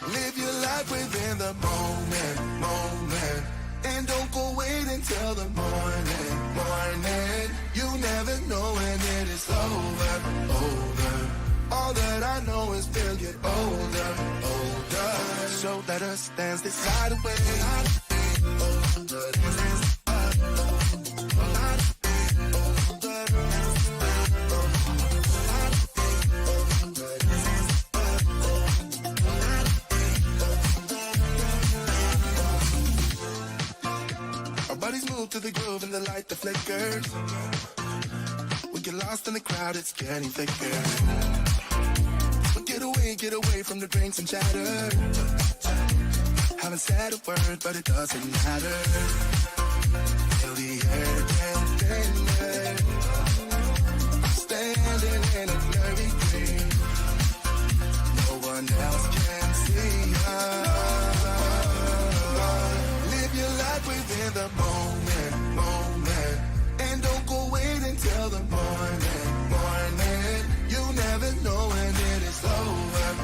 Live your life within the moment. And don't go wait until the morning. You never know when it is over. All that I know is we'll get older. So let us dance this side away. Our bodies move to the groove and the light that flickers. We get lost in the crowd, it's getting thicker. But get away from the drinks and chatter. Haven't said a word, but it doesn't matter. Feel the air getting thinner. Standing in a blurry dream. No one else can see us. Live your life within the moment. And don't go wait until the morning. You never know when it is over.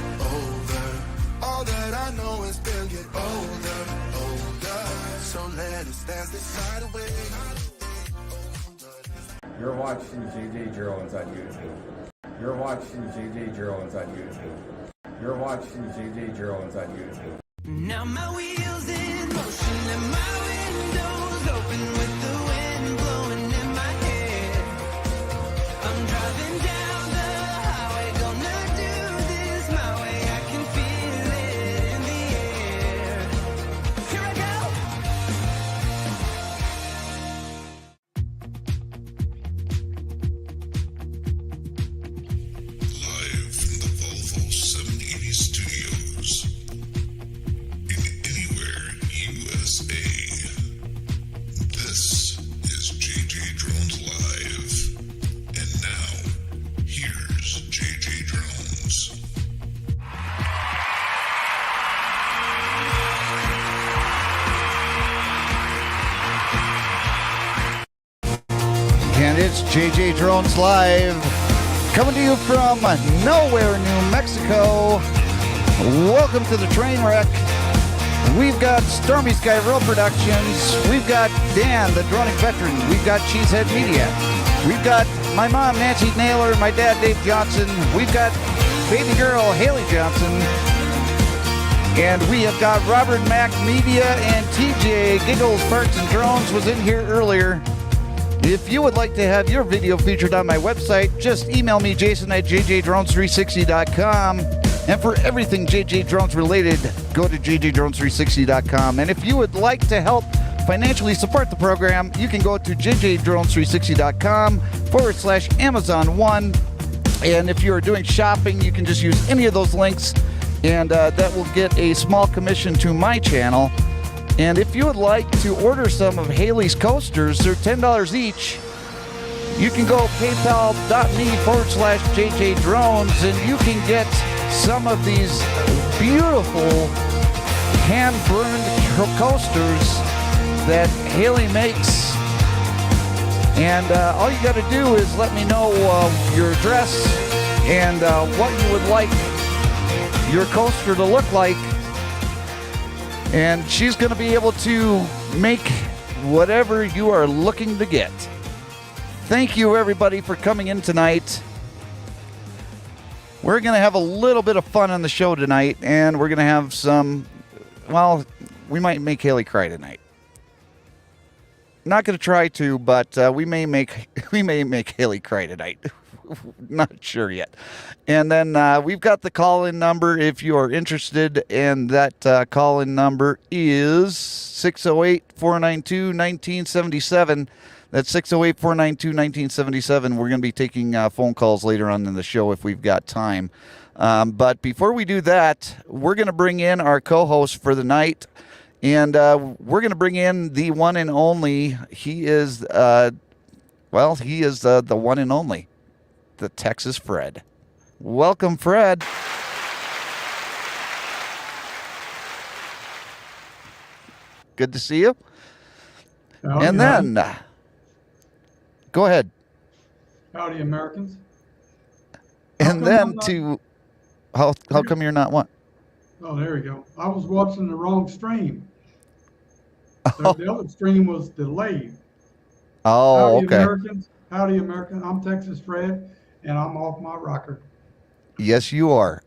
All that I know is we'll get older. So let us dance this side away. You're watching JJDrones on YouTube. You're watching JJDrones on YouTube. You're watching JJDrones on YouTube. Now my wheels in motion and my windows open with the wind blowing in my hair. I'm driving down the highway, gonna do this my way. I can feel it in the air. Here I go. Live from the Volvo 780 studios in anywhere USA. This is JJDrones Live. And now, here's JJDrones. And it's JJDrones Live, coming to you from nowhere, New Mexico. Welcome to the train wreck. We've got Stormy Sky Road Productions. We've got Dan, the droning veteran. We've got Cheesehead Media. We've got my mom, Nancy Naylor, my dad, Dave Johnson. We've got baby girl, Haley Johnson. And we have got Robert Mack Media and TJ Giggles Parts and Drones was in here earlier. If you would like to have your video featured on my website, just email me, Jason at JJDrones360.com. And for everything JJ Drones related, go to JJDrones360.com. And if you would like to help financially support the program, you can go to JJDrones360.com/Amazon1. And if you are doing shopping, you can just use any of those links, and that will get a small commission to my channel. And if you would like to order some of Haley's coasters, they're $10 each. You can go paypal.me/JJDrones, and you can get some of these beautiful hand-burned coasters that Haley makes. And all you got to do is let me know your address and what you would like your coaster to look like. And she's going to be able to make whatever you are looking to get. Thank you, everybody, for coming in tonight. We're going to have a little bit of fun on the show tonight, and we're going to have some, well, we might make Haley cry tonight. Not going to try to, but we may make Haley cry tonight. Not sure yet. And then we've got the call-in number if you are interested, and that call-in number is 608-492-1977. That's 608-492-1977. We're going to be taking phone calls later on in the show if we've got time. But before we do that, we're going to bring in our co-host for the night, and we're going to bring in the one and only. He is, the one and only, the Texas Fred. Welcome, Fred. Good to see you. Howdy, and then, go ahead. howdy, Americans. And then to, how come you're not what? Oh, there we go. I was watching the wrong stream. The other stream was delayed. Oh, Howdy, okay. Americans. Howdy, Americans. I'm Texas Fred, and I'm off my rocker. Yes, you are.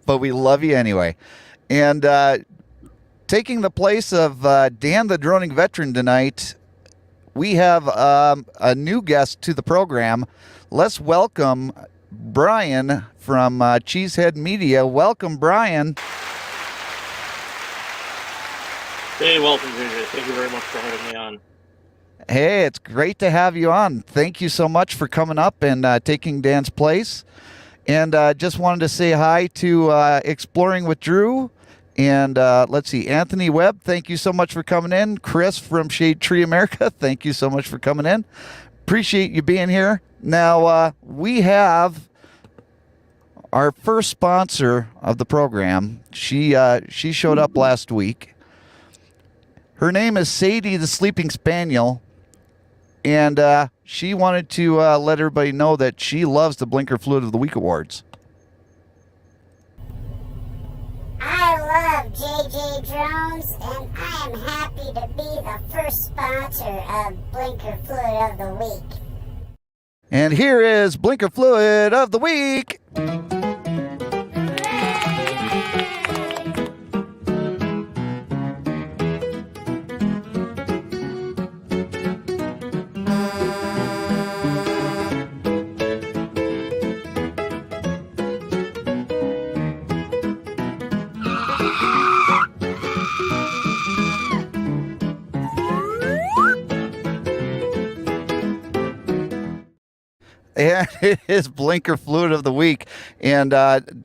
But we love you anyway. And taking the place of Dan the Droning Veteran tonight, we have a new guest to the program. Let's welcome Brian from Cheesehead Media. Welcome, Brian. Hey, welcome, JJ. Thank you very much for having me on. Hey, it's great to have you on. Thank you so much for coming up and taking Dan's place. And just wanted to say hi to Exploring with Drew. And let's see, Anthony Webb, thank you so much for coming in. Chris from Shade Tree America, thank you so much for coming in. Appreciate you being here. Now, we have our first sponsor of the program. She showed up last week. Her name is Sadie the Sleeping Spaniel. And she wanted to let everybody know that she loves the Blinker Fluid of the Week Awards. I love JJDrones, and I am happy to be the first sponsor of Blinker Fluid of the Week. And here is Blinker Fluid of the Week. And it is Blinker Fluid of the Week. And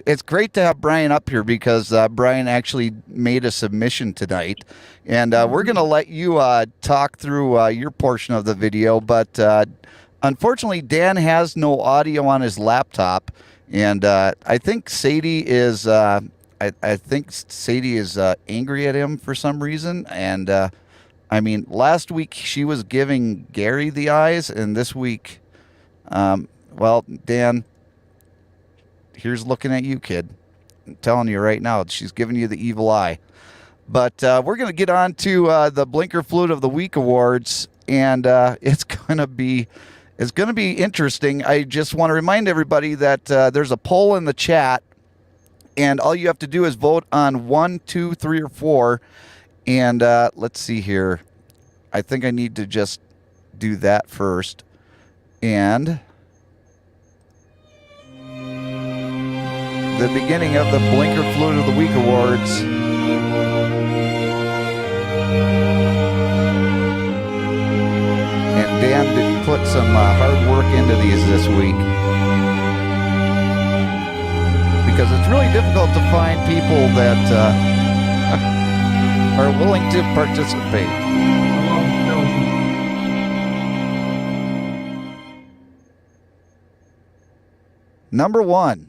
it's great to have Brian up here because Brian actually made a submission tonight. And we're going to let you talk through your portion of the video. But unfortunately, Dan has no audio on his laptop. And I think Sadie is angry at him for some reason. And I mean, last week she was giving Gary the eyes, and this week... well, Dan, here's looking at you, kid. I'm telling you right now, she's giving you the evil eye. But we're going to get on to the Blinker Fluid of the Week Awards, and it's going to be interesting. I just want to remind everybody that there's a poll in the chat, and all you have to do is vote on 1, 2, 3, or 4. And let's see here. I think I need to just do that first. And the beginning of the Blinker Fluid of the Week Awards. And Dan did put some hard work into these this week. Because it's really difficult to find people that are willing to participate. Number 1.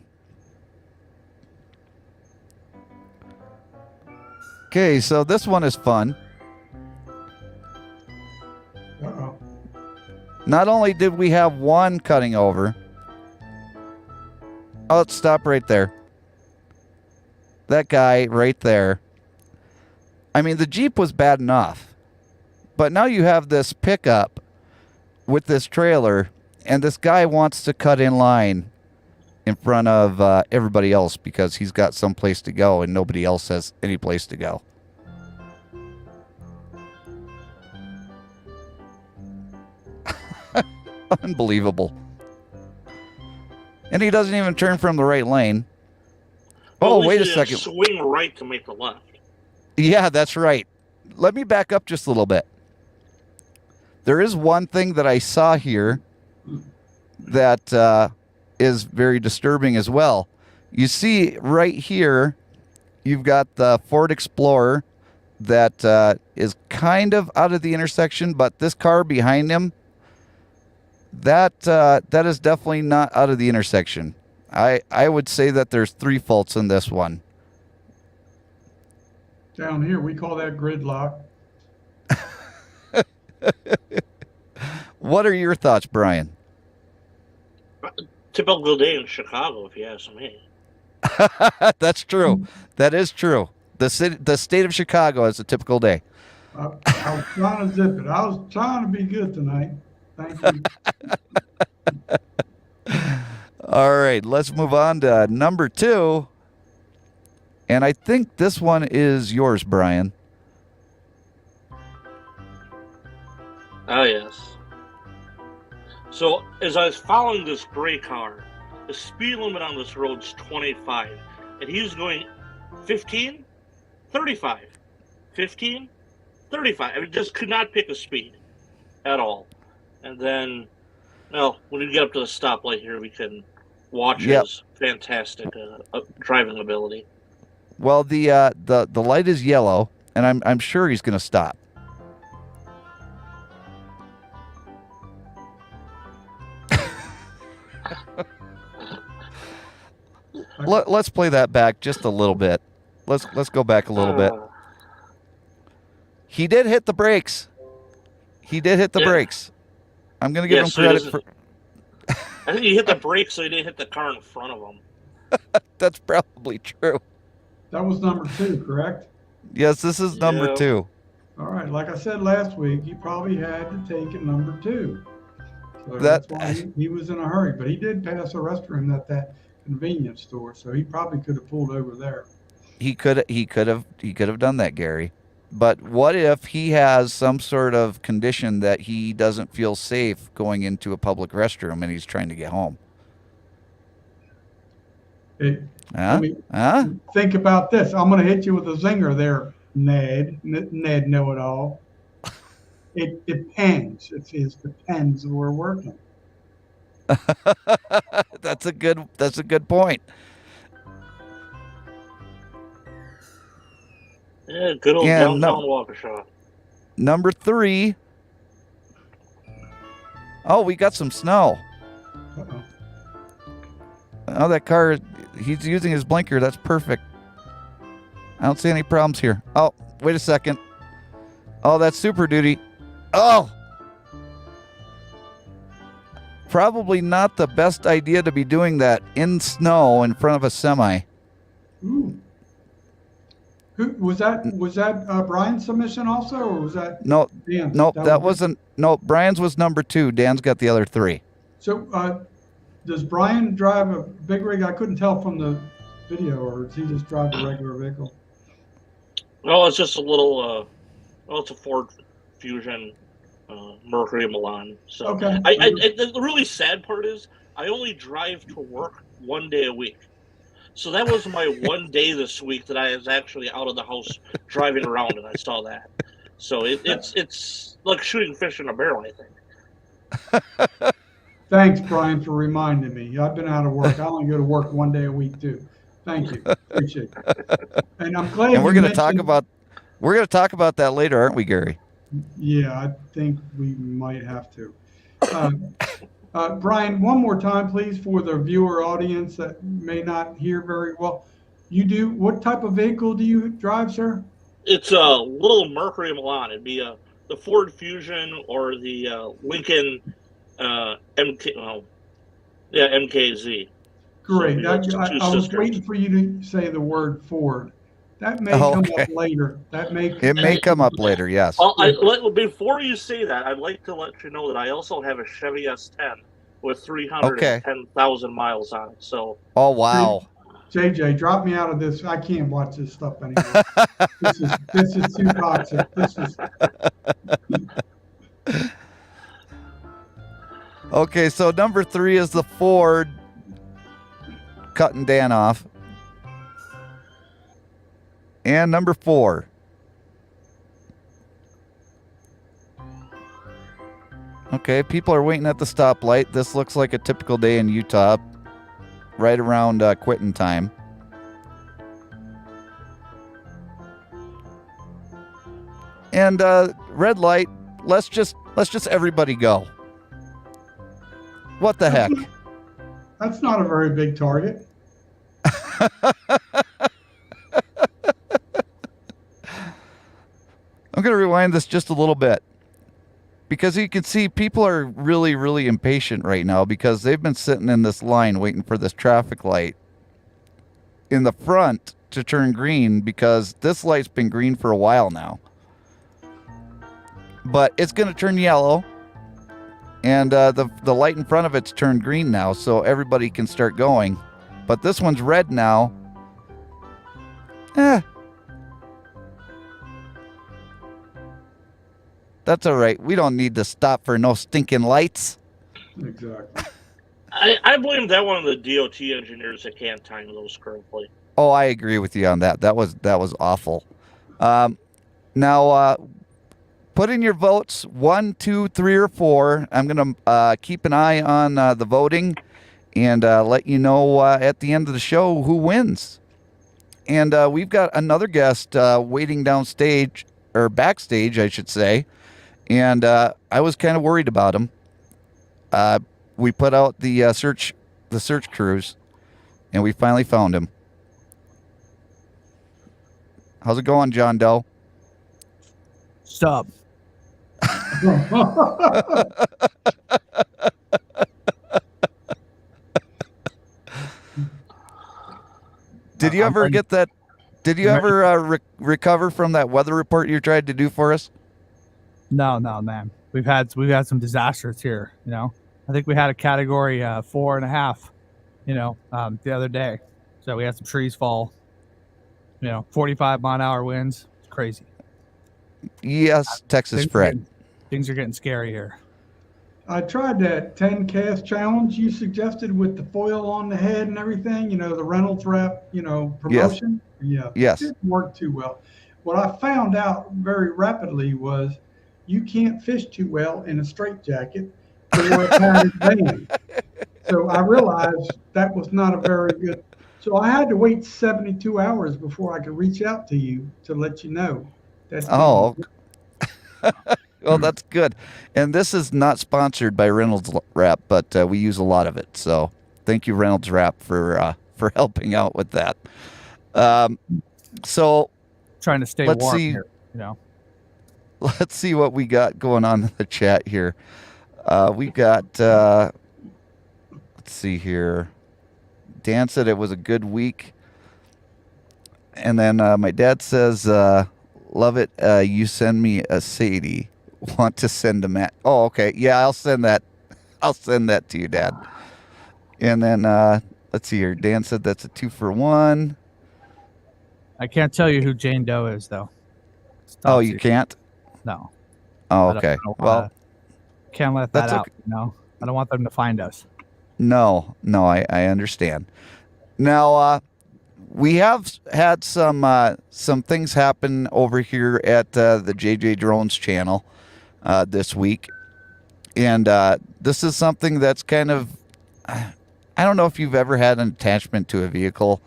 Okay, so this one is fun. Uh-oh. Not only did we have one cutting over. Oh, let's stop right there. That guy right there. I mean, the Jeep was bad enough. But now you have this pickup with this trailer, and this guy wants to cut in line in front of everybody else because he's got some place to go and nobody else has any place to go. Unbelievable. And he doesn't even turn from the right lane. Well, Oh, at wait a least he didn't second. Swing right to make the left. Yeah, that's right. Let me back up just a little bit. There is one thing that I saw here that is very disturbing as well. You see right here, you've got the Ford Explorer that is kind of out of the intersection, but this car behind him, that is definitely not out of the intersection. I would say that there's 3 faults in this one. Down here, we call that gridlock. What are your thoughts, Brian? Typical day in Chicago, if you ask me. That's true. That is true. The state of Chicago has a typical day. I was trying to zip it. I was trying to be good tonight. Thank you. All right, let's move on to number 2. And I think this one is yours, Brian. Oh, yes. So, as I was following this gray car, the speed limit on this road is 25. And he was going 15, 35, 15, 35. I mean, just could not pick a speed at all. And then, well, when we get up to the stoplight here, we can watch his fantastic driving ability. Well, the light is yellow, and I'm sure he's going to stop. Let's play that back just a little bit. Let's go back a little bit. He did hit the brakes. He did hit the brakes. I'm going to give him credit for. I think he hit the brakes, so he didn't hit the car in front of him. That's probably true. That was number 2, correct? Yes, this is number 2. All right. Like I said last week, he probably had to take it number 2. So that's why he was in a hurry. But he did pass a restroom at that convenience store, so he probably could have pulled over there. He could have done that, Gary. But what if he has some sort of condition that he doesn't feel safe going into a public restroom and he's trying to get home? Think about this. I'm going to hit you with a zinger there, Ned know-it-all. It depends. It depends. We're working. That's a good point. Yeah, good old downtown Waukesha. Number 3. Oh, we got some snow. Uh-oh. Oh, that car, he's using his blinker. That's perfect. I don't see any problems here. Oh, wait a second. Oh, that's Super Duty. Oh! Probably not the best idea to be doing that in snow in front of a semi. Ooh. Was that Brian's submission also, or was that Dan's? No, that wasn't. No, Brian's was number 2. Dan's got the other 3. So, does Brian drive a big rig? I couldn't tell from the video, or does he just drive a regular vehicle? Well, it's just a little. It's a Ford Fusion, Mercury Milan. So, okay. The really sad part is I only drive to work 1 day a week. So that was my one day this week that I was actually out of the house driving around, and I saw that. So it's like shooting fish in a barrel, I think. Thanks, Brian, for reminding me. I've been out of work. I only go to work 1 day a week too. Thank you. Appreciate it. And I'm glad. And we're going to talk about that later, aren't we, Gary? Yeah, I think we might have to. Brian, one more time, please, for the viewer audience that may not hear very well. What type of vehicle do you drive, sir? It's a little Mercury Milan. It'd be the Ford Fusion or the Lincoln MKZ. Great. So I was waiting for you to say the word Ford. That may come up later. It may come up later, yes. Before you say that, I'd like to let you know that I also have a Chevy S10 with 310,000 miles on it. So. Oh, wow. JJ, drop me out of this. I can't watch this stuff anymore. This is too toxic. Okay, so number 3 is the Ford cutting Dan off. And number 4. Okay, people are waiting at the stoplight. This looks like a typical day in Utah, right around quitting time. And red light. Let's just everybody go. What the heck? That's not a very big target. I'm going to rewind this just a little bit because you can see people are really, really impatient right now because they've been sitting in this line waiting for this traffic light in the front to turn green because this light's been green for a while now. But it's going to turn yellow, and the light in front of it's turned green now, so everybody can start going. But this one's red now. That's all right. We don't need to stop for no stinking lights. Exactly. I blame that one of the DOT engineers that can't time those correctly. Oh, I agree with you on that. That was awful. Now, put in your votes 1, 2, 3, or 4. I'm gonna keep an eye on the voting and let you know at the end of the show who wins. And we've got another guest waiting downstage, or backstage, I should say. And I was kind of worried about him. We put out the search crews, and we finally found him. How's it going, John Doe? Stop. Did you ever get that? Did you ever recover from that weather report you tried to do for us? No, man. We've had some disasters here. You know, I think we had a category 4.5. You know, the other day, so we had some trees fall. 45-mile-an-hour winds. It's crazy. Yes, Texas Fred. Things are getting scary here. I tried that 10 cast challenge you suggested with the foil on the head and everything, the Reynolds wrap, promotion. Yes. Yeah. Yes. It didn't work too well. What I found out very rapidly was you can't fish too well in a straitjacket or a padded band. So I realized that was not a very good. So I had to wait 72 hours before I could reach out to you to let you know. Well, that's good. And this is not sponsored by Reynolds Wrap, but we use a lot of it. So thank you, Reynolds Wrap, for helping out with that. So trying to stay warm here, Let's see what we got going on in the chat here. We got, let's see here. Dan said it was a good week. And then my dad says, love it. You send me a Sadie. Want to send a Matt? Oh, okay. Yeah, I'll send that. I'll send that to you, Dad. And then let's see here. Dan said that's a 2-for-1. I can't tell you who Jane Doe is, though. Oh, you can't? No. Oh, okay. Well, can't let that out. Okay. I don't want them to find us. No, I understand. Now, we have had some things happen over here at the JJDrones channel this week, and this is something that's kind of, I don't know if you've ever had an attachment to a vehicle.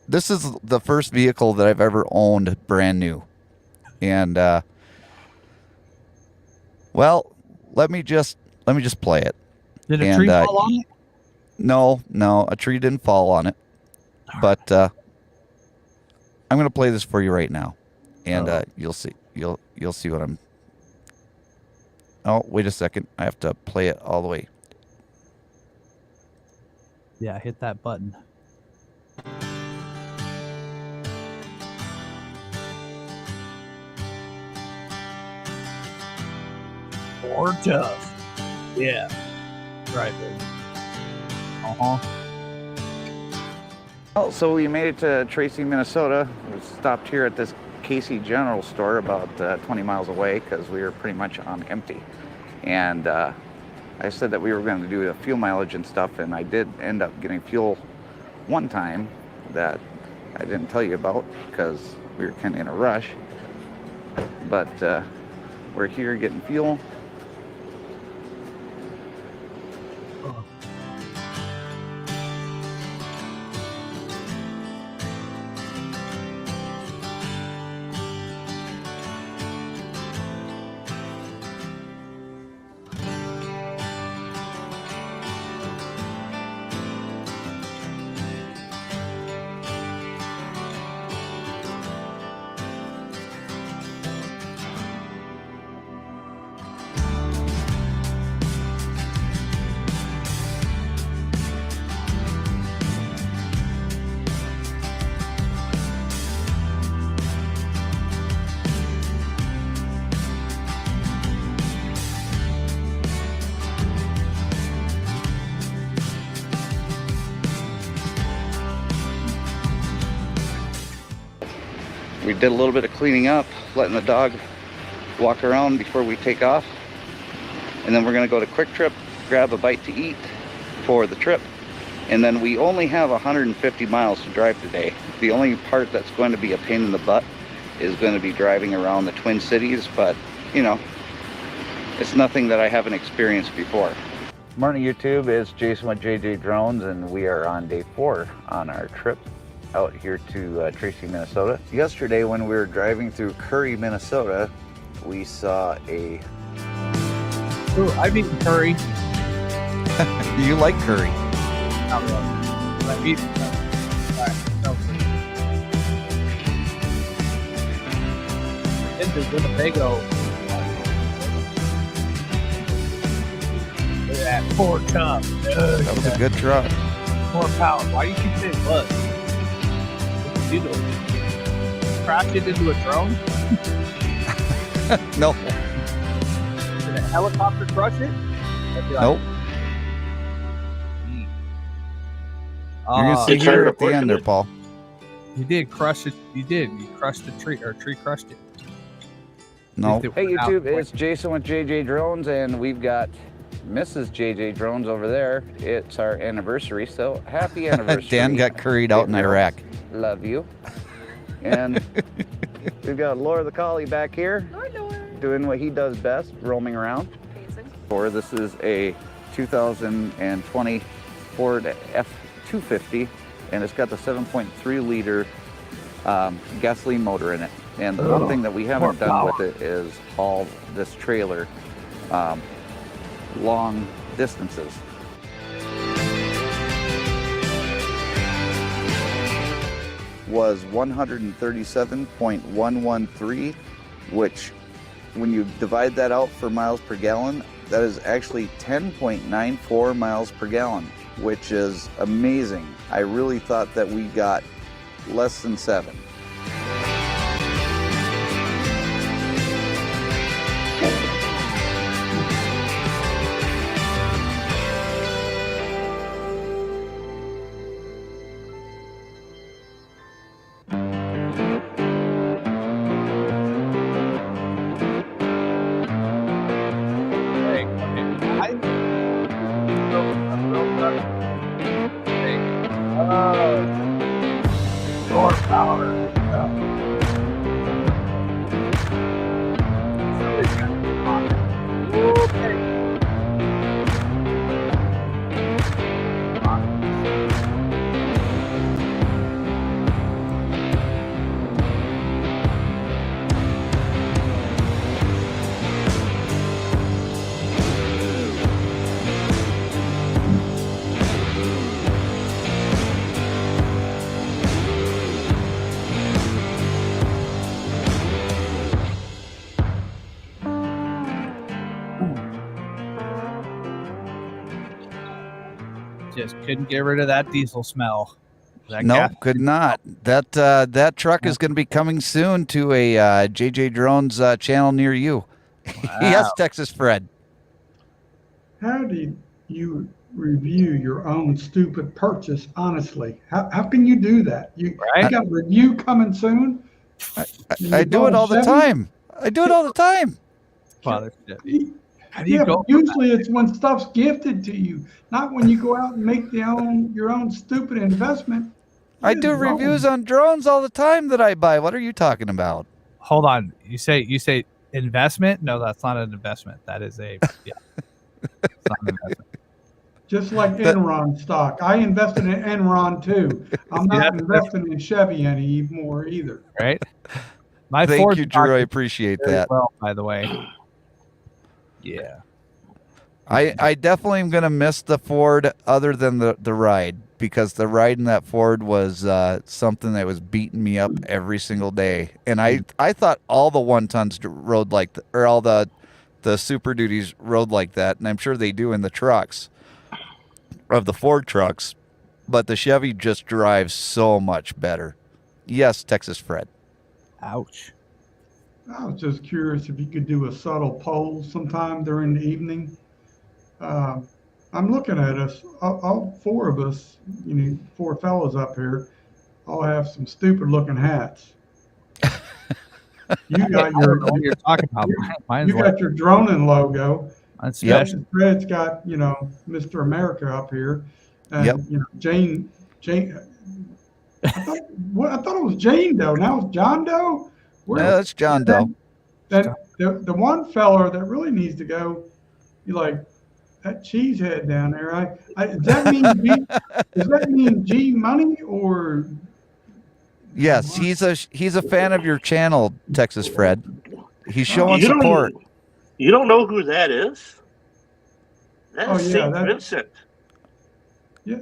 This is the first vehicle that I've ever owned brand new, and well, let me just play it. Did a tree fall on it? No, a tree didn't fall on it. But I'm going to play this for you right now, and you'll see. You'll see what I'm. Oh, wait a second. I have to play it all the way. Yeah, hit that button. Or tough. Yeah. Right, baby. Well, so we made it to Tracy, Minnesota. We stopped here at this Casey General Store about 20 miles away because we were pretty much on empty. And I said that we were going to do the fuel mileage and stuff, and I did end up getting fuel one time that I didn't tell you about because we were kind of in a rush. But we're here getting fuel. We did a little bit of cleaning up, letting the dog walk around before we take off. And then we're gonna go to Quick Trip, grab a bite to eat for the trip. And then we only have 150 miles to drive today. The only part that's going to be a pain in the butt is going to be driving around the Twin Cities, but you know, it's nothing that I haven't experienced before. Morning YouTube, it's Jason with JJ Drones, and we are on day 4 on our trip out here to Tracy, Minnesota. Yesterday when we were driving through Curry, Minnesota, we saw a... Ooh, I've eaten curry. You like curry? Not really. I've eaten no curry. Into Winnebago. Look at that 4 ton. That was a good truck. 4 pounds. Why do you keep saying buzz? What did you do? Crash it into a drone? No. Did a helicopter crush it? Nope. You're gonna see here at the end there, Paul. You did crush it. You did. You crushed the tree, or tree crushed it. No. Hey YouTube, it's Jason with JJ Drones, and we've got Mrs. JJ Drones over there. It's our anniversary, so happy anniversary. Dan got curried out in Iraq. Love you. And we've got Laura the Collie back here. Hi, Laura. Doing what he does best, roaming around. Amazing. This is a 2020 Ford F-250, and it's got the 7.3 liter gasoline motor in it. And the one thing that we haven't done with it is haul this trailer long distances. Was 137.113, which when you divide that out for miles per gallon, that is actually 10.94 miles per gallon, which is amazing. I really thought that we got less than 7. Wildflower. Just couldn't get rid of that diesel smell. No, could not. That truck is going to be coming soon to a JJ Drones channel near you. Wow. Yes, Texas Fred. How do you review your own stupid purchase honestly? How can you do that? You got a review coming soon? I do it all the time. I do it all the time. Father, yeah, but usually it's when stuff's gifted to you, not when you go out and make your own stupid investment. I do reviews on drones all the time that I buy. What are you talking about? Hold on. You say investment? No, that's not an investment. That is a It's not an investment. Just like Enron stock. I invested in Enron too. I'm not investing in Chevy anymore either. Right? Thank you, Drew. I appreciate that. Well, by the way. Yeah. I definitely am going to miss the Ford other than the ride, because the ride in that Ford was something that was beating me up every single day. And I thought all the 1-tons rode like or all the Super Duties rode like that, and I'm sure they do in the trucks of the Ford trucks, but the Chevy just drives so much better. Yes, Texas Fred. Ouch. I was just curious if you could do a subtle poll sometime during the evening. I'm looking at us, all 4 of us, 4 fellows up here, all have some stupid looking hats. You got I don't know what you're talking about. Mine's you got your droning logo. That's Yep. special. Fred's got, Mr. America up here. And, Yep. Jane, I thought it was Jane Doe. Now it's John Doe? No, that's John Doe. Then the one feller that really needs to go, you like that cheesehead down there. Does that mean G Money or? Yes, he's a fan of your channel, Texas Fred. He's showing You don't- support. You don't know who that is? That Oh, is yeah, St. that- Vincent. Yeah,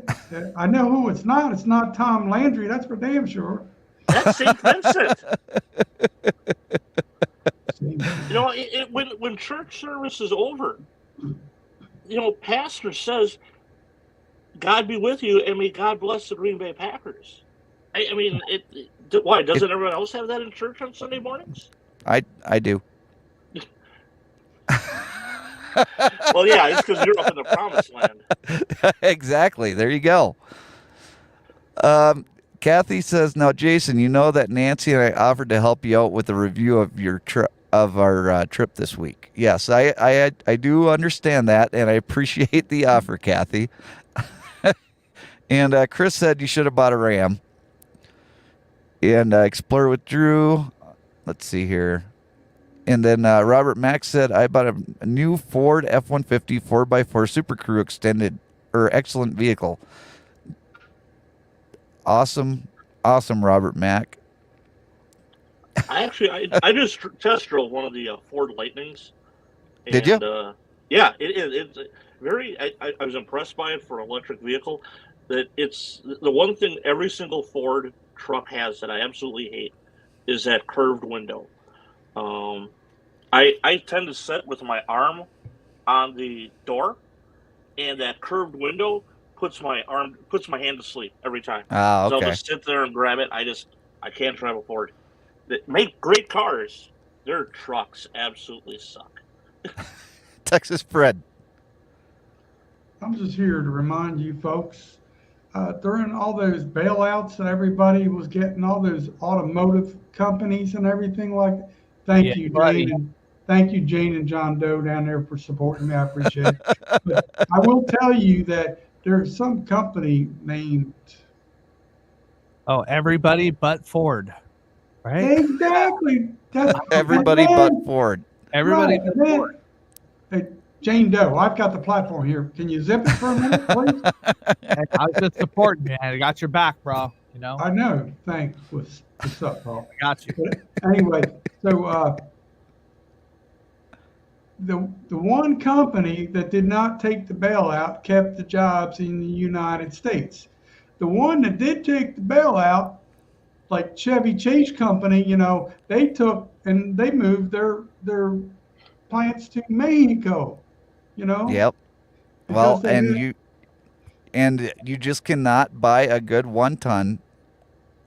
I know who it's not. It's not Tom Landry. That's for damn sure. That's St. Vincent. See, When church service is over, pastor says, "God be with you, and may God bless the Green Bay Packers." I mean, why doesn't everyone else have that in church on Sunday mornings? I do. Well, yeah, it's because you're up in the promised land. Exactly. There you go. Kathy says, "Now, Jason, you know that Nancy and I offered to help you out with a review of your our trip this week." Yes, I do understand that, and I appreciate the offer, Kathy. And Chris said you should have bought a Ram. And Explore with Drew. Let's see here. And then Robert Max said, I bought a new Ford F-150 4x4 Super Crew excellent vehicle. Awesome, Robert Mack. I just test drove one of the Ford Lightnings. Did you? Yeah, it's very. I was impressed by it for an electric vehicle. That it's the one thing every single Ford truck has that I absolutely hate is that curved window. I tend to sit with my arm on the door, and that curved window puts my hand to sleep every time. Ah, So okay. I'll just sit there and grab it. I can't drive a Ford. They make great cars. Their trucks absolutely suck. Texas Fred. I'm just here to remind you folks, during all those bailouts that everybody was getting, all those automotive companies and everything like that, thank you, buddy. Jane. Thank you, Jane and John Doe down there for supporting me. I appreciate it. But I will tell you that there's some company named Oh, everybody but Ford, right? exactly. That's Everybody man, but Ford. Everybody right, but man. Ford. Hey, Jane Doe, I've got the platform here. Can you zip it for a minute, please? Hey, I was just supporting you. I got your back, bro. You know, I know. Thanks. What's up, Paul? I got you. But anyway, so the one company that did not take the bailout kept the jobs in the United States. The one that did take the bailout, like Chevy Chase Company, they took and they moved their plants to Mexico. Yep. because Well, they did- you just cannot buy a good 1-ton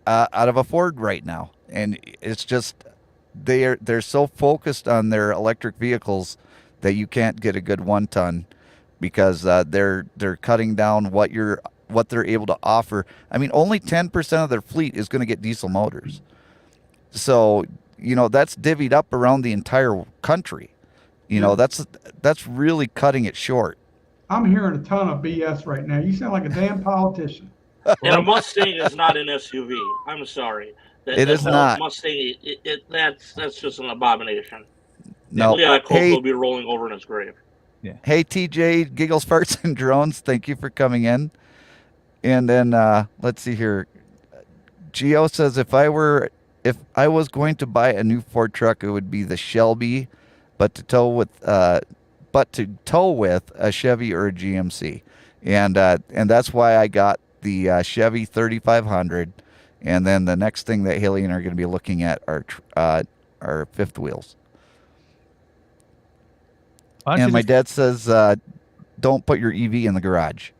out of a Ford right now, and it's just they're so focused on their electric vehicles that you can't get a good 1-ton because they're cutting down what they're able to offer. I mean, only 10% of their fleet is going to get diesel motors, so that's divvied up around the entire country. That's really cutting it short. I'm hearing a ton of BS right now. You sound like a damn politician. And a Mustang is not an SUV. I'm sorry. It is whole not. Mustang. That's just an abomination. No. Leon Colt Hey, will be rolling over in his grave. hey, TJ, Giggles, Farts, and Drones, thank you for coming in. And then let's see here. Gio says if I was going to buy a new Ford truck, it would be the Shelby, but to tow with a Chevy or a GMC, and that's why I got the Chevy 3500. And then the next thing that Haley and I are going to be looking at are fifth wheels. Why don't And you my just- dad says, don't put your EV in the garage.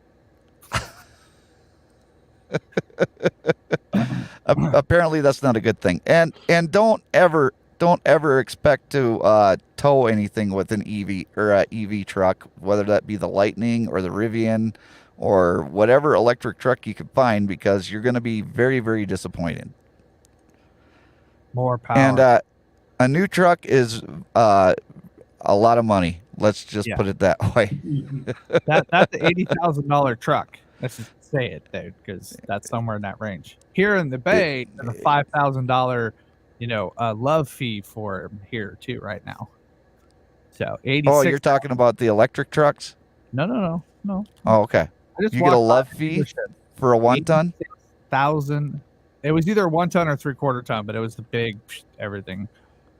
Apparently that's not a good thing. And don't ever expect to tow anything with an EV or a EV truck, whether that be the Lightning or the Rivian or whatever electric truck you could find, because you're going to be very, very disappointed. More power. And a new truck is a lot of money. Let's just put it that way. That's an $80,000 truck. Let's just say it, dude, because that's somewhere in that range. Here in the Bay, there's a $5,000, love fee for here too right now. So 86. Oh, you're talking about the electric trucks? No. Oh, okay. You get a love fee for a 1 ton? 1,000. It was either a 1 ton or 3/4 ton, but it was the big everything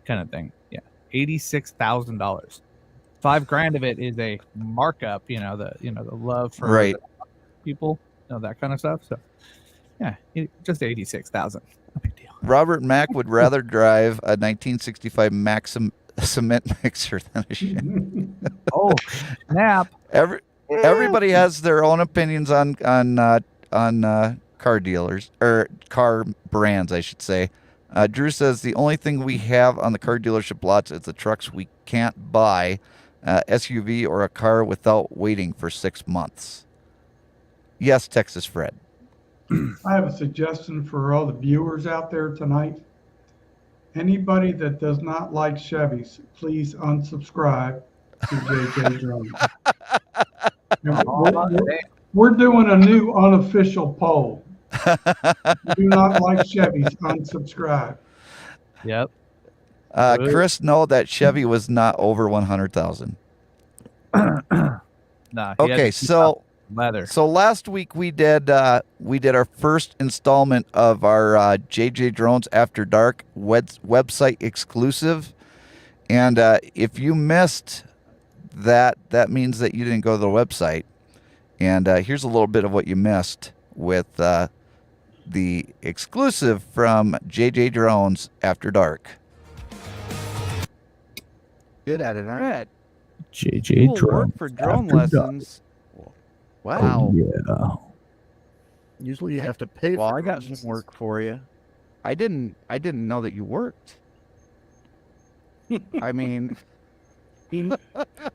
kind of thing. Yeah, $86,000. $5,000 of it is a markup. The love for people, that kind of stuff. So, yeah, just 86,000. No big deal. Robert Mack would rather drive a 1965 Maxim cement mixer than a Chevy. Oh, snap! Everybody has their own opinions on car dealers or car brands, I should say. Drew says the only thing we have on the car dealership lots is the trucks we can't buy, SUV or a car without waiting for 6 months. Yes, Texas Fred. I have a suggestion for all the viewers out there tonight. Anybody that does not like Chevys, please unsubscribe to JJDrones. We're doing a new unofficial poll. Do not like Chevys, unsubscribe. Yep. Chris, no, that Chevy was not over 100,000. Nah. Okay, so leather. So last week we did our first installment of our JJDrones After Dark website exclusive, and if you missed that, that means that you didn't go to the website. And here's a little bit of what you missed with the exclusive from JJDrones After Dark. Good at it, all right. JJDrones work for drone lessons. Wow. Yeah. Usually you have to pay. Well, for I got lessons. some work for you. I didn't know that you worked. I mean, You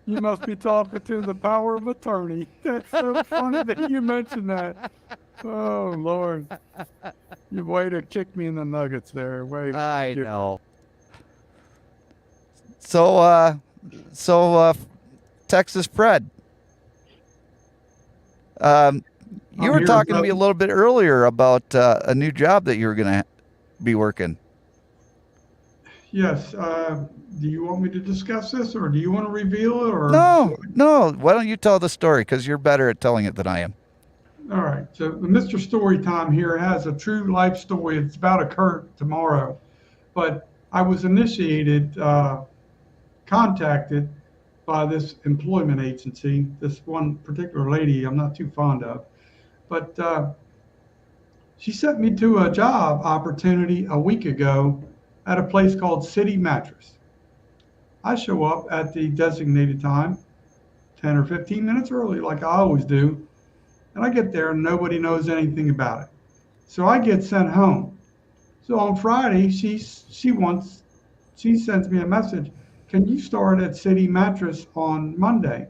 must be talking to the power of attorney. That's so funny that you mentioned that. Oh Lord, you way to kick me in the nuggets there. Wait, I know. So Texas Fred, you were talking to me a little bit earlier about a new job that you were going to be working. Yes. Do you want me to discuss this, or do you want to reveal it? Or No. Why don't you tell the story? Because you're better at telling it than I am. All right. So Mr. Storytime here has a true life story. It's about to occur tomorrow, but I was contacted by this employment agency. This one particular lady I'm not too fond of, but she sent me to a job opportunity a week ago at a place called City Mattress. I show up at the designated time, 10 or 15 minutes early, like I always do. And I get there and nobody knows anything about it. So I get sent home. So on Friday, she sends me a message. Can you start at City Mattress on Monday?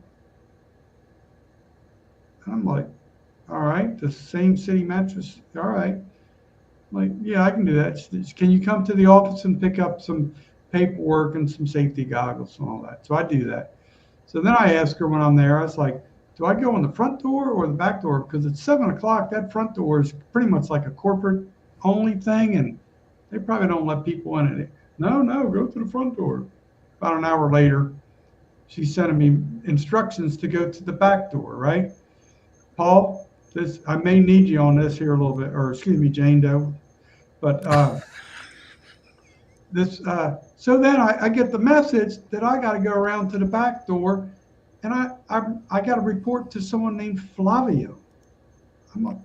And I'm like, all right, the same City Mattress. All right. I'm like, yeah, I can do that. Can you come to the office and pick up some paperwork and some safety goggles and all that? So I do that. So then I ask her when I'm there, I was like, do I go in the front door or the back door? Because at 7 o'clock, that front door is pretty much like a corporate only thing, and they probably don't let people in it. No, go to the front door. About an hour later, she's sending me instructions to go to the back door, right? Paul, I may need you on this here a little bit, or excuse me, Jane Doe. But so then I get the message that I got to go around to the back door, and I got to report to someone named Flavio. I'm like,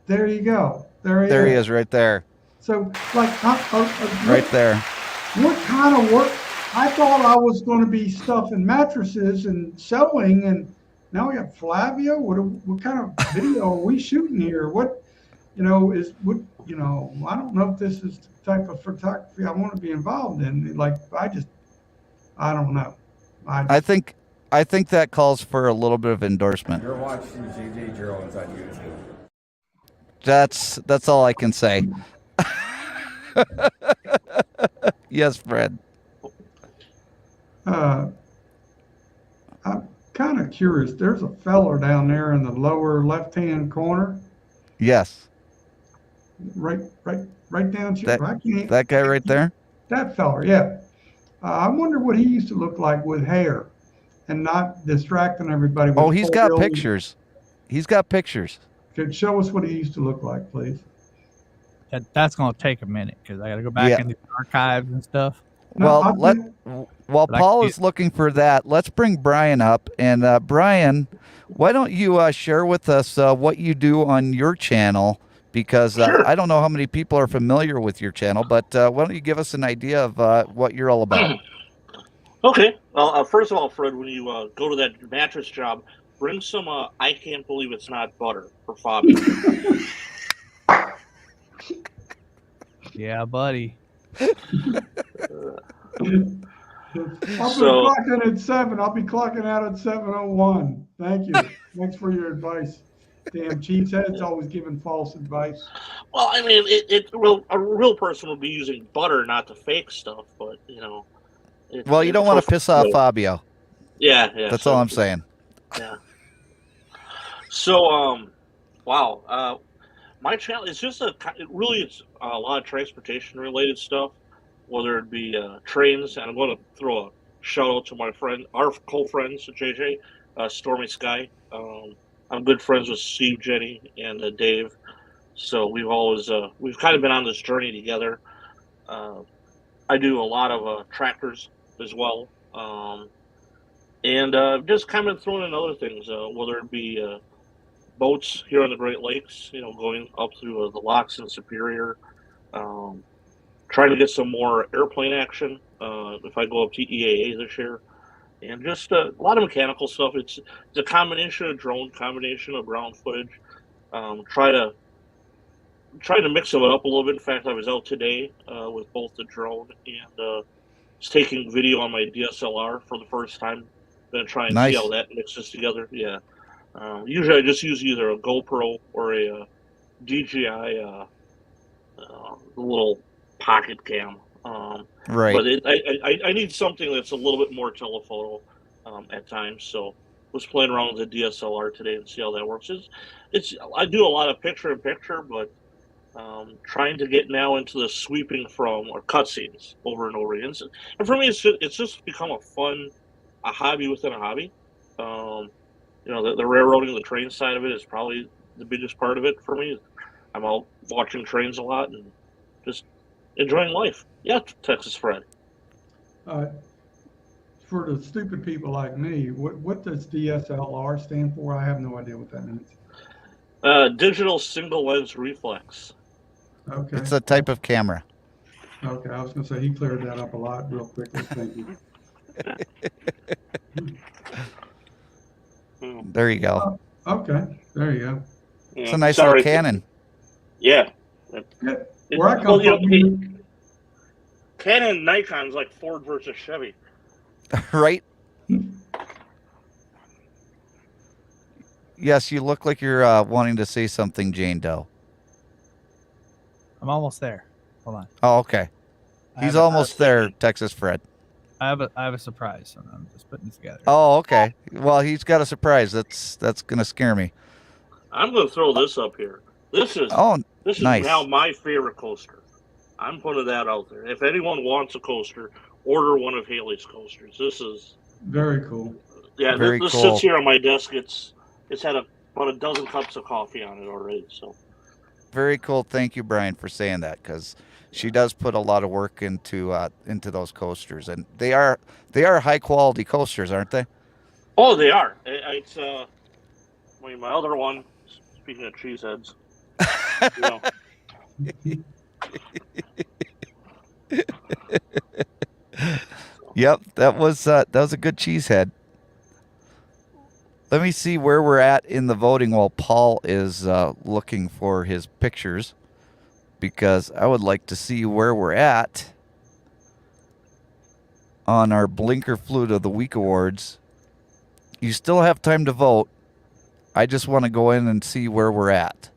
there you go. There he is, right there. So, like, right there. What kind of work? I thought I was going to be stuffing mattresses and sewing, and now we got Flavio. What kind of video are we shooting here? I don't know if this is the type of photography I want to be involved in. Like, I don't know. I think that calls for a little bit of endorsement. You're watching JJDrones on YouTube. That's all I can say. Yes, Fred. I'm kind of curious. There's a feller down there in the lower left-hand corner, Yes. right down to That, I can't. that guy right there? That feller, yeah. I wonder what he used to look like with hair and not distracting everybody with Oh, he's got oil. pictures. He's got pictures. Could show us what he used to look like, please? That's going to take a minute because I got to go back into the archives and stuff. No, While But I Paul can't- is looking for that, let's bring Brian up. And Brian, why don't you share with us what you do on your channel? Because Sure. I don't know how many people are familiar with your channel, but why don't you give us an idea of what you're all about? Okay. Well, first of all, Fred, when you go to that mattress job, bring some I can't believe it's not butter for Fabio. Yeah, buddy. I'll be So- clocking at 7. I'll be clocking out at 7:01. Thank you. Thanks for your advice. Damn cheeseheads always giving false advice. Well, I mean, a real person would be using butter, not the fake stuff. But you know, Well, you don't want to piss off Fabio. Yeah. That's so- all I'm saying. Yeah. So, wow. My channel is just it's a lot of transportation related stuff, whether it be trains. And I'm going to throw a shout out to my friend, our co-friends, JJ, Stormy Sky. I'm good friends with Steve, Jenny, and Dave. So we've kind of been on this journey together. I do a lot of tractors as well. And just kind of throwing in other things, whether it be boats here on the Great Lakes, you know, going up through the locks in Superior, trying to get some more airplane action if I go up to EAA this year, and just a lot of mechanical stuff. It's a combination of drone, combination of ground footage. Try to mix it up a little bit. In fact, I was out today with both the drone and was taking video on my DSLR for the first time. Gonna try and Nice. see how that mixes together. Yeah. Usually I just use either a GoPro or a DJI little pocket cam. Right. But I need something that's a little bit more telephoto at times. So was playing around with the DSLR today and see how that works. I do a lot of picture in picture, but trying to get now into the sweeping from or cutscenes over and over again. And for me, it's just become a hobby within a hobby. You know, the railroading, the train side of it is probably the biggest part of it for me. I'm out watching trains a lot and just enjoying life. Yeah, Texas Fred. For the stupid people like me, what does DSLR stand for? I have no idea what that means. Digital single lens reflex. Okay. It's a type of camera. Okay, I was going to say he cleared that up a lot real quickly. Thank you. There you go. Okay, there you go. It's a nice little Canon. Yeah. Where I come from, Canon and Nikon's like Ford versus Chevy. Right? Yes, you look like you're wanting to say something, Jane Doe. I'm almost there. Hold on. Oh, okay. He's almost there, Texas Fred. I have a surprise. So I'm just putting it together. Oh, okay. Well, he's got a surprise. That's gonna scare me. I'm going to throw this up here. This is nice. now my favorite coaster. I'm putting that out there. If anyone wants a coaster, order one of Haley's coasters. This is very cool. Yeah, Very this cool. sits here on my desk. It's had about a dozen cups of coffee on it already. So Very cool. Thank you, Brian, for saying that, because she does put a lot of work into those coasters, and they are high quality coasters, aren't they? oh, they are. It's my other one. Speaking of cheeseheads, you know, Yep, that was a good cheesehead. Let me see where we're at in the voting while Paul is looking for his pictures, because I would like to see where we're at on our Blinker Flute of the Week awards. You still have time to vote. I just want to go in and see where we're at.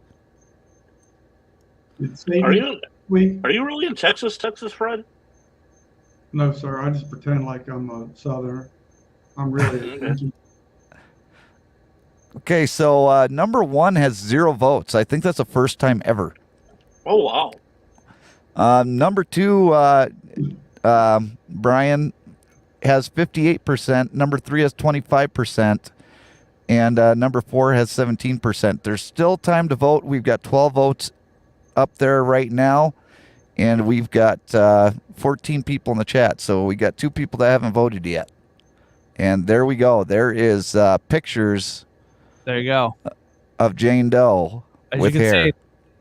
It's are you maybe really in Texas, Fred? No, sir. I just pretend like I'm a Southerner. I'm really a Yankee. Okay, so number 1 has 0 votes. I think that's the first time ever. Oh wow. Number 2, Brian, has 58%. Number 3 has 25%. And number 4 has 17%. There's still time to vote. We've got 12 votes up there right now. And we've got 14 people in the chat. So we got 2 people that haven't voted yet. And there we go. There is pictures. There you go. Of Jane Doe As with you can hair. see,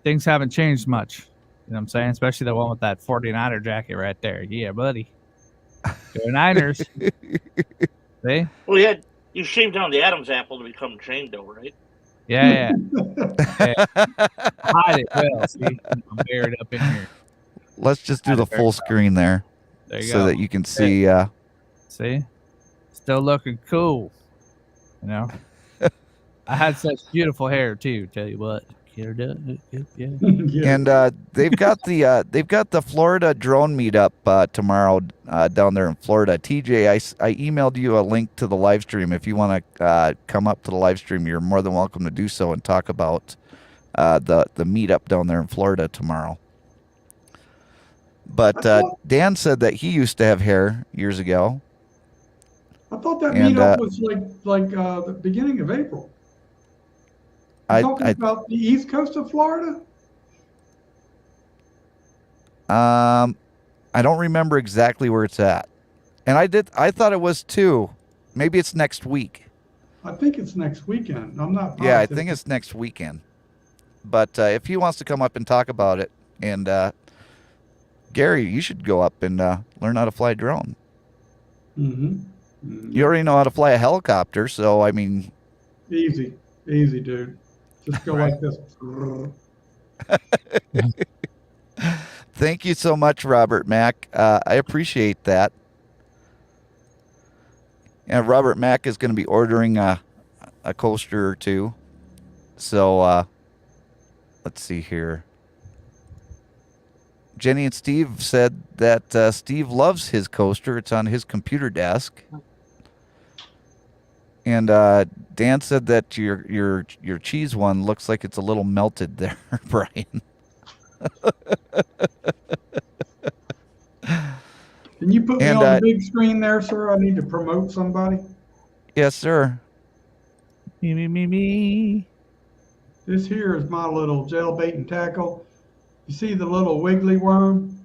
things haven't changed much. You know what I'm saying? Especially the one with that 49er jacket right there. Yeah, buddy. Go Niners. See? Well, you shaved down the Adam's apple to become Jane Doe, right? Yeah. Hide it well. See? I'm buried up in here. Let's just do the full screen there. There you so go. that you can see. See? Still looking cool. You know? I had such beautiful hair too. Tell you what, get her done. Yeah. And they've got the Florida drone meetup tomorrow down there in Florida. TJ, I emailed you a link to the live stream. If you want to come up to the live stream, you're more than welcome to do so and talk about the meetup down there in Florida tomorrow. But Dan said that he used to have hair years ago. I thought that meetup was like the beginning of April. Talking about the east coast of Florida? I don't remember exactly where it's at. And I thought it was too. Maybe it's next week. I think it's next weekend. I'm not positive. Yeah, I think it's next weekend. But if he wants to come up and talk about it, and Gary, you should go up and learn how to fly a drone. You already know how to fly a helicopter, so I mean... Easy, dude. Just go like this. Thank you so much, Robert Mack. I appreciate that. And Robert Mack is going to be ordering a coaster or 2. So let's see here. Jenny and Steve said that Steve loves his coaster. It's on his computer desk. And Dan said that your cheese one looks like it's a little melted there, Brian. Can you put me on the big screen there, sir? I need to promote somebody. Yes, sir. Me. This here is my little gel bait and tackle. You see the little wiggly worm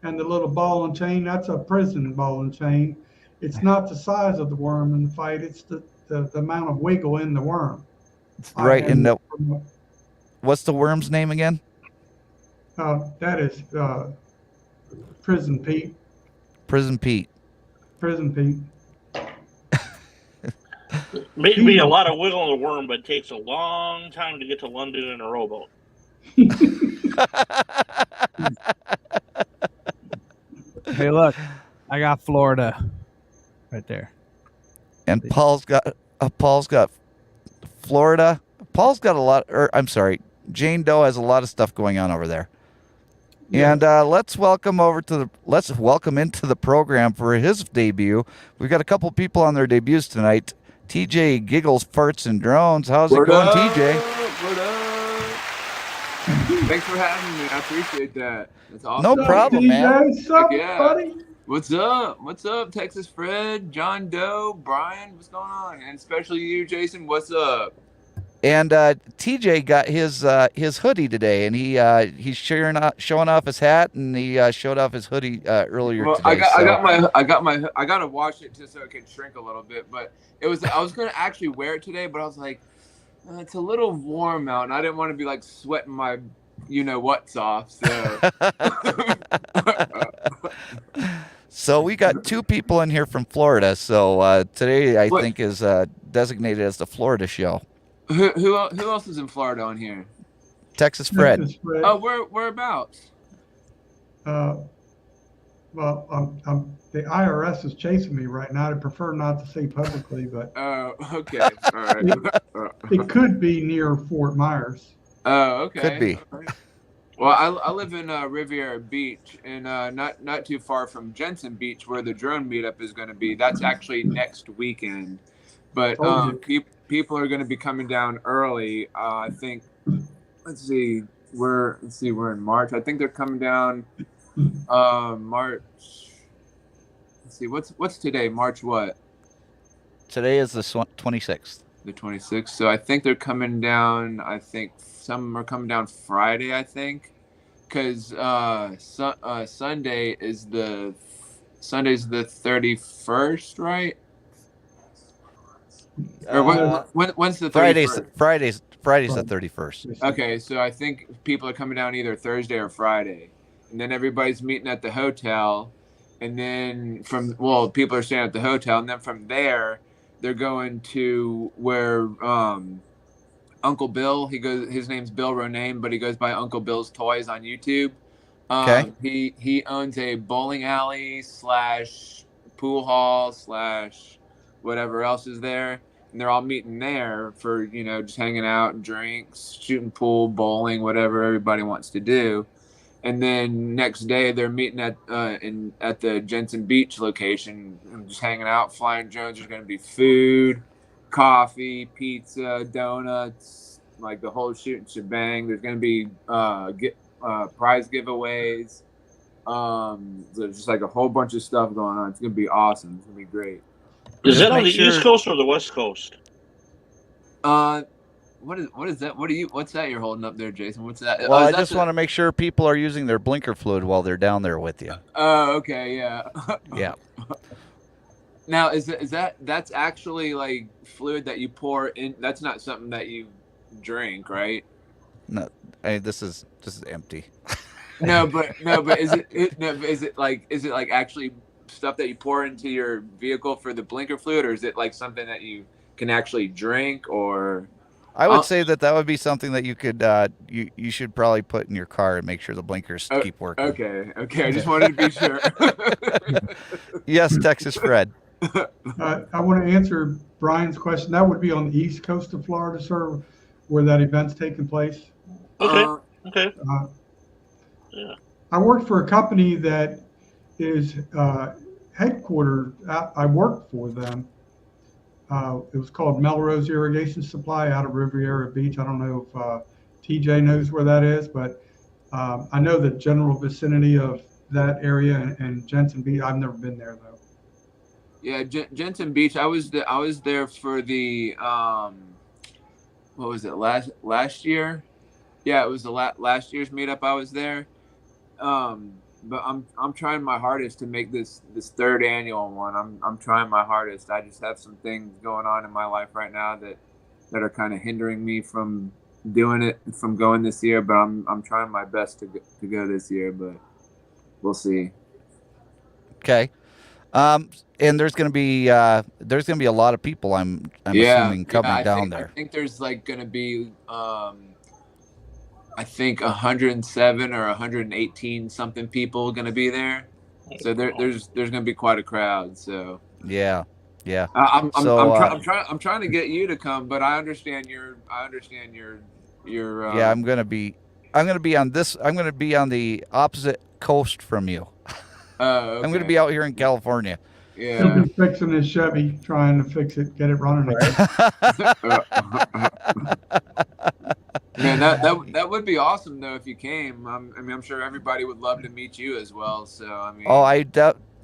and the little ball and chain? That's a prison ball and chain. It's not the size of the worm in the fight. It's the amount of wiggle in the worm. Right. And what's the worm's name again? That is Prison Pete. Prison Pete. Prison Pete. Maybe a lot of wiggle in the worm, but it takes a long time to get to London in a rowboat. Hey, look, I got Florida right there. And Paul's got Florida. Paul's got a lot. Jane Doe has a lot of stuff going on over there. Yeah. And let's welcome into the program for his debut. We've got a couple people on their debuts tonight. TJ Giggles, Farts, and Drones. How's it going, TJ? What up? Thanks for having me. I appreciate that. That's awesome. No problem, man. What's up, buddy? What's up? What's up, Texas Fred, John Doe, Brian? What's going on? And especially you, Jason. What's up? And TJ got his hoodie today, and he's showing off his hat, and he showed off his hoodie earlier today. I gotta wash it just so it can shrink a little bit. But I was gonna actually wear it today, but I was like, it's a little warm out, and I didn't want to be like sweating my what's off. So. So we got 2 people in here from Florida. So today I think is designated as the Florida show. Who else is in Florida on here? Texas Fred. Oh, whereabouts? Well, the IRS is chasing me right now. I'd prefer not to say publicly, but. Oh, okay. All right. It could be near Fort Myers. Oh, okay. Could be. Right. Well, I live in Riviera Beach, and not too far from Jensen Beach, where the drone meetup is going to be. That's actually next weekend, but Told you. people are going to be coming down early. I think. Let's see. We're in March. I think they're coming down March. Let's see. What's today? March what? Today is the 26th. The 26th. So I think they're coming down. I think some are coming down Friday. I think because Sunday is the 31st, right? Or when's the 31st? Friday's the 31st. Okay, so I think people are coming down either Thursday or Friday, and then everybody's meeting at the hotel, and then people are staying at the hotel, and then from there, they're going to where Uncle Bill. His name's Bill Roname, but he goes by Uncle Bill's Toys on YouTube. Okay. He owns a bowling alley / pool hall / whatever else is there. And they're all meeting there for, just hanging out and drinks, shooting pool, bowling, whatever everybody wants to do. And then next day they're meeting at the Jensen Beach location, and just hanging out, flying drones. There's going to be food, coffee, pizza, donuts, like the whole shooting shebang. There's going to be prize giveaways. There's just like a whole bunch of stuff going on. It's going to be awesome. It's going to be great. Is that on the East Coast or the West Coast? What is that? What's that you're holding up there, Jason? What's that? Well, I just want to make sure people are using their blinker fluid while they're down there with you. Oh, okay, yeah. Yeah. Now, that's actually like fluid that you pour in? That's not something that you drink, right? No, this is empty. No, but is it like actually stuff that you pour into your vehicle for the blinker fluid, or is it like something that you can actually drink? Or I would say that would be something that you could you should probably put in your car and make sure the blinkers keep working. Okay. I just wanted to be sure. Yes, Texas Fred. I want to answer Brian's question. That would be on the east coast of Florida, sir, where that event's taking place. Okay. Yeah. I work for a company that is headquartered. I worked for them. It was called Melrose Irrigation Supply out of Riviera Beach. I don't know if TJ knows where that is, but I know the general vicinity of that area and Jensen Beach. I've never been there though. Yeah, Jensen Beach. I was there for the what was it last year? Yeah, it was the last year's meetup. I was there. But I'm trying my hardest to make this third annual one. I'm trying my hardest. I just have some things going on in my life right now that are kind of hindering me from going this year. But I'm trying my best to go this year. But we'll see. Okay. And there's gonna be a lot of people. I'm assuming coming down there. I think there's like gonna be I think 107 or 118 something people going to be there, so there's going to be quite a crowd. So yeah. I'm trying to get you to come, but I understand your yeah, I'm going to be on the opposite coast from you. Okay. I'm going to be out here in California. Yeah. He'll be fixing his Chevy, trying to fix it, get it running again. Man, that would be awesome though if you came. I'm sure everybody would love to meet you as well. So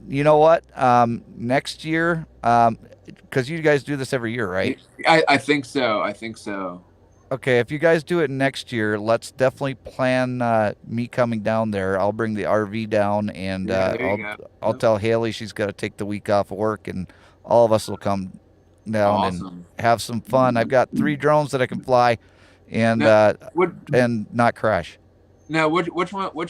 you know what? Next year, because you guys do this every year, right? I think so. Okay, if you guys do it next year, let's definitely plan me coming down there. I'll bring the RV down, and I'll tell Haley she's got to take the week off of work, and all of us will come down and have some fun. I've got 3 drones that I can fly, and and not crash. Now, which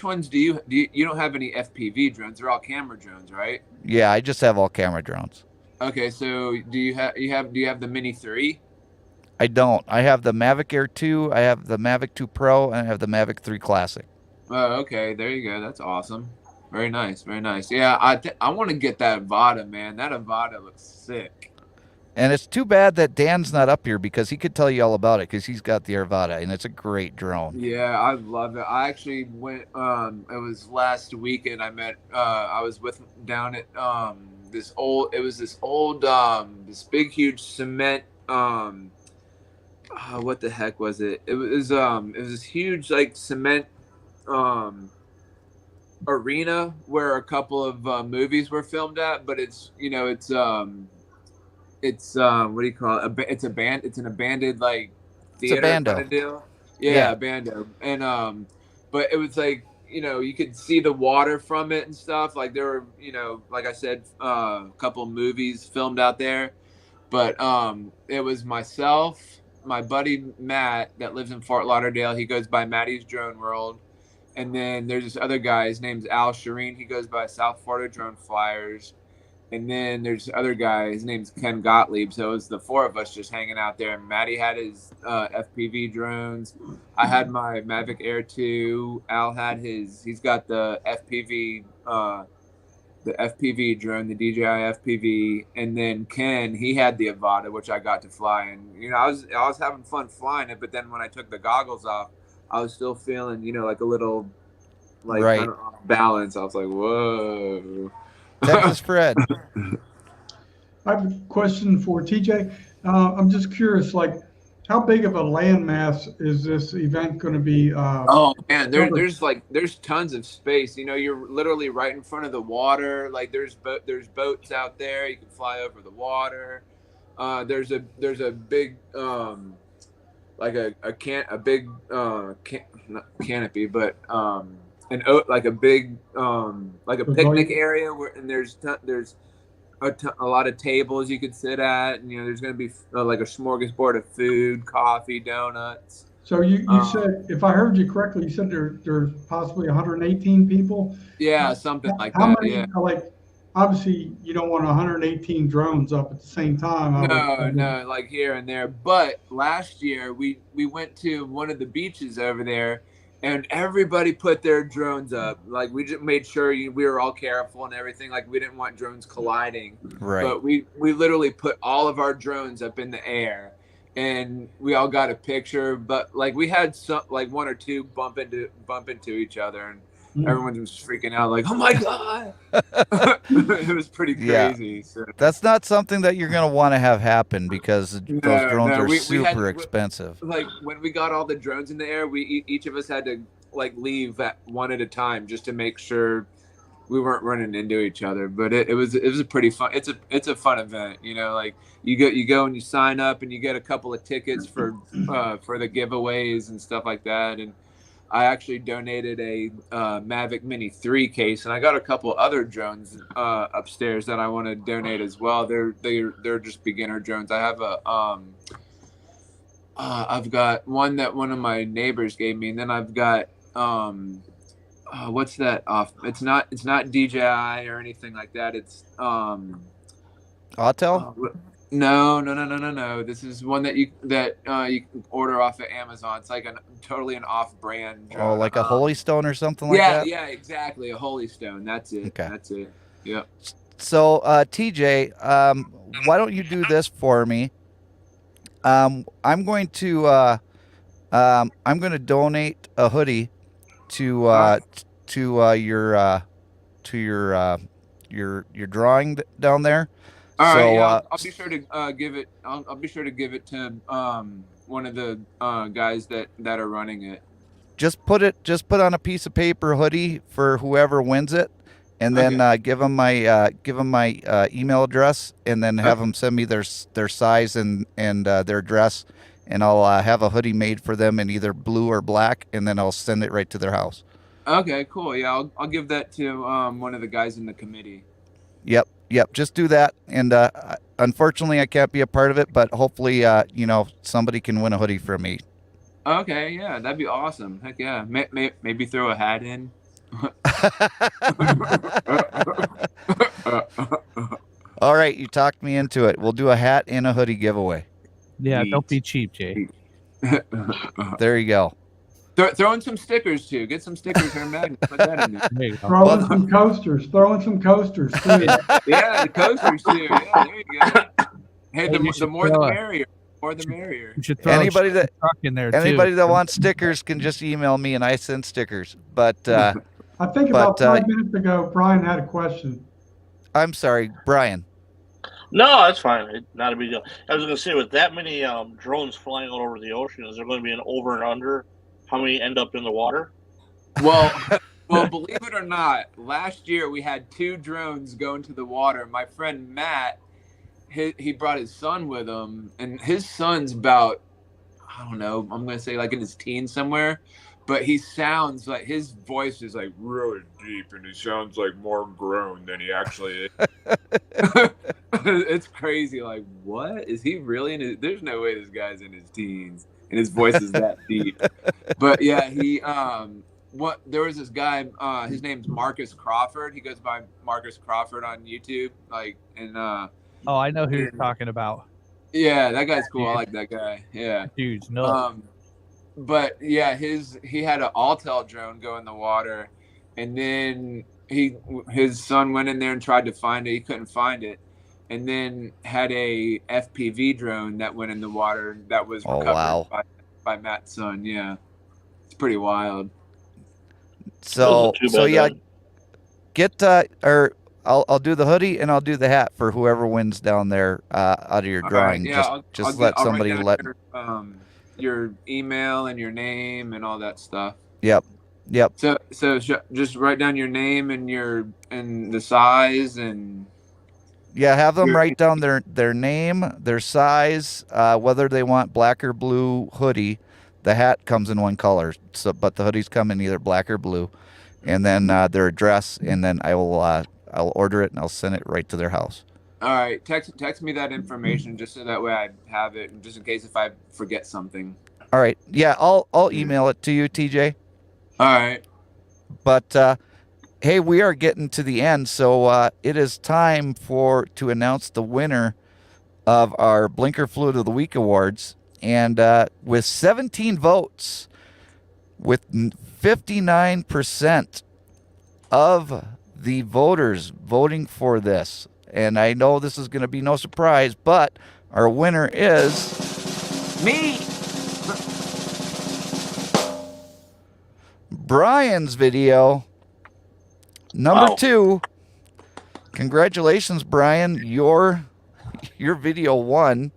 ones do you don't have any FPV drones? They're all camera drones, right? Yeah, I just have all camera drones. Okay, so do you have the Mini 3? I don't. I have the Mavic Air 2, I have the Mavic 2 Pro, and I have the Mavic 3 Classic. Oh, okay. There you go. That's awesome. Very nice. Very nice. Yeah, I want to get that Avata, man. That Avata looks sick. And it's too bad that Dan's not up here because he could tell you all about it because he's got the Arvada and it's a great drone. Yeah, I love it. I actually went. It was last weekend. I met. I was with down at this old. It was this old. This big huge cement. What the heck was it? It was this huge like cement arena where a couple of movies were filmed at. But it's what do you call it? It's an abandoned like theater kind of deal. Yeah, bando. And but it was like, you could see the water from it and stuff. Like there were, like I said, a couple of movies filmed out there. But it was myself, my buddy Matt that lives in Fort Lauderdale. He goes by Matty's Drone World. And then there's this other guy, his name's Al Shireen. He goes by South Florida Drone Flyers. And then there's the other guy, his name's Ken Gottlieb. So it was the four of us just hanging out there. Matty had his FPV drones. I had my Mavic Air 2. Al had he's got the FPV drone, the DJI FPV. And then Ken, he had the Avata, which I got to fly. And, I was having fun flying it. But then when I took the goggles off, I was still feeling, like a little, like, kind of off balance. I was like, whoa. Texas Fred. I have a question for TJ. I'm just curious, like, how big of a landmass is this event going to be? Oh man, there's tons of space. You're literally right in front of the water. Like there's boats out there. You can fly over the water. There's a big like a big not canopy, but like a big like a picnic area and there's a lot of tables you could sit at, and there's going to be like a smorgasbord of food, coffee, donuts. So you said, if I heard you correctly, you said there's possibly 118 people. Yeah, something like how that. Many, yeah. Like, obviously, you don't want 118 drones up at the same time. No, like here and there. But last year we went to one of the beaches over there, and everybody put their drones up. Like we just made sure we were all careful and everything. Like we didn't want drones colliding. Right. But we literally put all of our drones up in the air, and we all got a picture. But like we had some, like one or two bump into each other, and everyone was freaking out, like, "Oh my god!" It was pretty crazy. Yeah. So. That's not something that you're going to want to have happen because those drones are super expensive. Like when we got all the drones in the air, each of us had to like leave at one at a time just to make sure we weren't running into each other. But it was a pretty fun. It's a fun event. Like you go and you sign up and you get a couple of tickets for the giveaways and stuff like that. And I actually donated a Mavic Mini 3 case, and I got a couple other drones upstairs that I want to donate as well. They're just beginner drones. I have I've got one that one of my neighbors gave me, and then I've got what's that off? It's not DJI or anything like that. It's Autel? No. This is one that you can order off of Amazon. It's like totally an off-brand drone. Oh, like a Holy Stone or something like that? Yeah, exactly. A Holy Stone. That's it. Okay. That's it. Yeah. So, TJ, why don't you do this for me? I'm going to donate a hoodie to your drawing down there. All right, so, yeah, I'll be sure to give it. I'll be sure to give it to one of the guys that are running it. Just put on a piece of paper hoodie for whoever wins it, and then give them my email address, and then have them send me their size and their address, and I'll have a hoodie made for them in either blue or black, and then I'll send it right to their house. Okay, cool. Yeah, I'll give that to one of the guys in the committee. Yep, just do that. And unfortunately, I can't be a part of it, but hopefully, somebody can win a hoodie from me. Okay, yeah, that'd be awesome. Heck yeah. Maybe throw a hat in. All right, you talked me into it. We'll do a hat and a hoodie giveaway. Yeah, don't be cheap, Jay. There you go. Throw in some stickers too. Get some stickers or magnets. Put that in there. Throw in some coasters. Throw in some coasters too. Yeah, the coasters too. Yeah, there you go. Hey, Hey, you the should more the throw a- merrier. More the merrier. You should throw Anybody a that- truck in there Anybody too. that wants stickers can just email me and I send stickers. But I think about 5 minutes ago, Brian had a question. I'm sorry, Brian. No, that's fine. Not a big deal. I was going to say, with that many drones flying all over the ocean, is there going to be an over and under? How many end up in the water? Well, believe it or not, last year we had 2 drones go into the water. My friend Matt, he brought his son with him, and his son's about, I don't know, I'm going to say like in his teens somewhere, but he sounds like, his voice is like really deep, and he sounds like more grown than he actually is. It's crazy. Like, what? Is he really in his, there's no way this guy's in his teens, and his voice is that deep. But yeah, there was this guy, his name's Marcus Crawford. He goes by Marcus Crawford on YouTube. Oh, I know who you're talking about. Yeah, that guy's cool. I like that guy. Yeah. Huge. No. But yeah, he had an Altel drone go in the water, and then his son went in there and tried to find it. He couldn't find it, and then had a FPV drone that went in the water that was recovered by Matt's son. Yeah, it's pretty wild. So yeah, get I'll do the hoodie and I'll do the hat for whoever wins down there out of your drawing. Right, yeah, just let somebody let your email and your name and all that stuff. Yep. So just write down your name and the size and. Yeah, have them write down their name, their size, whether they want black or blue hoodie. The hat comes in one color, but the hoodies come in either black or blue, and then their address, and then I'll order it and I'll send it right to their house. All right, text me that information just so that way I have it, just in case if I forget something. All right, yeah, I'll email it to you, TJ. All right, but hey, we are getting to the end, so it is time to announce the winner of our Blinker Fluid of the Week awards. And with 17 votes, with 59% of the voters voting for this, and I know this is going to be no surprise, but our winner is me. Brian's video. Number 2. Congratulations, Brian. Your video won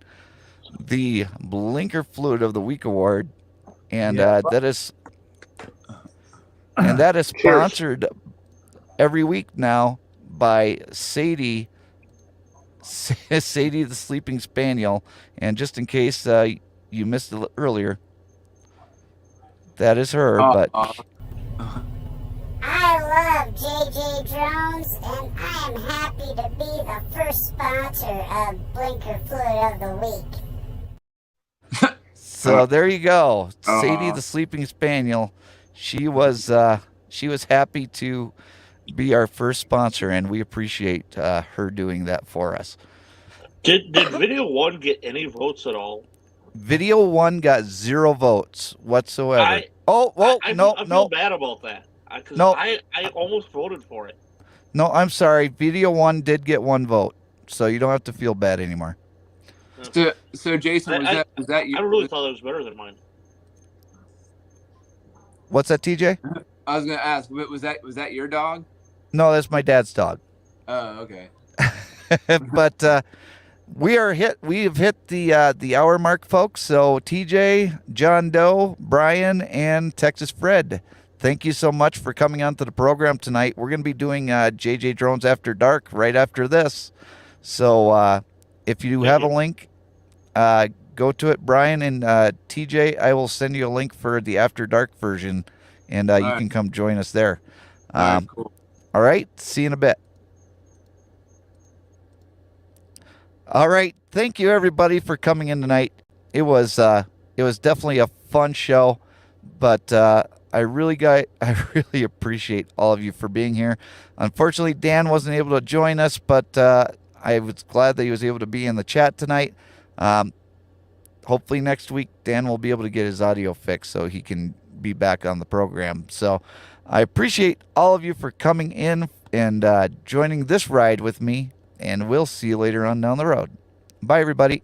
the Blinker Fluid of the Week award, and that is sponsored every week now by Sadie the Sleeping Spaniel. And just in case you missed it earlier, that is her. But I love JJDrones, and I am happy to be the first sponsor of Blinker Fluid of the Week. So there you go, Sadie the Sleeping Spaniel. She was happy to be our first sponsor, and we appreciate her doing that for us. Did Video 1 get any votes at all? Video 1 got 0 votes whatsoever. I feel bad about that. I almost voted for it. No, I'm sorry. Video 1 did get 1 vote, so you don't have to feel bad anymore. So Jason, was that you? I really thought it was better than mine. What's that, TJ? I was gonna ask, was that your dog? No, that's my dad's dog. Oh, okay. But we have hit the hour mark, folks. So TJ, John Doe, Brian, and Texas Fred, thank you so much for coming on to the program tonight. We're going to be doing JJ Drones After Dark right after this. So if you have a link, go to it, Brian, and TJ, I will send you a link for the After Dark version, and you can come join us there. Cool. All right, see you in a bit. All right, thank you everybody for coming in tonight. It was definitely a fun show, but I really appreciate all of you for being here. Unfortunately, Dan wasn't able to join us, but I was glad that he was able to be in the chat tonight. Hopefully next week Dan will be able to get his audio fixed so he can be back on the program. So I appreciate all of you for coming in and joining this ride with me, and we'll see you later on down the road. Bye, everybody.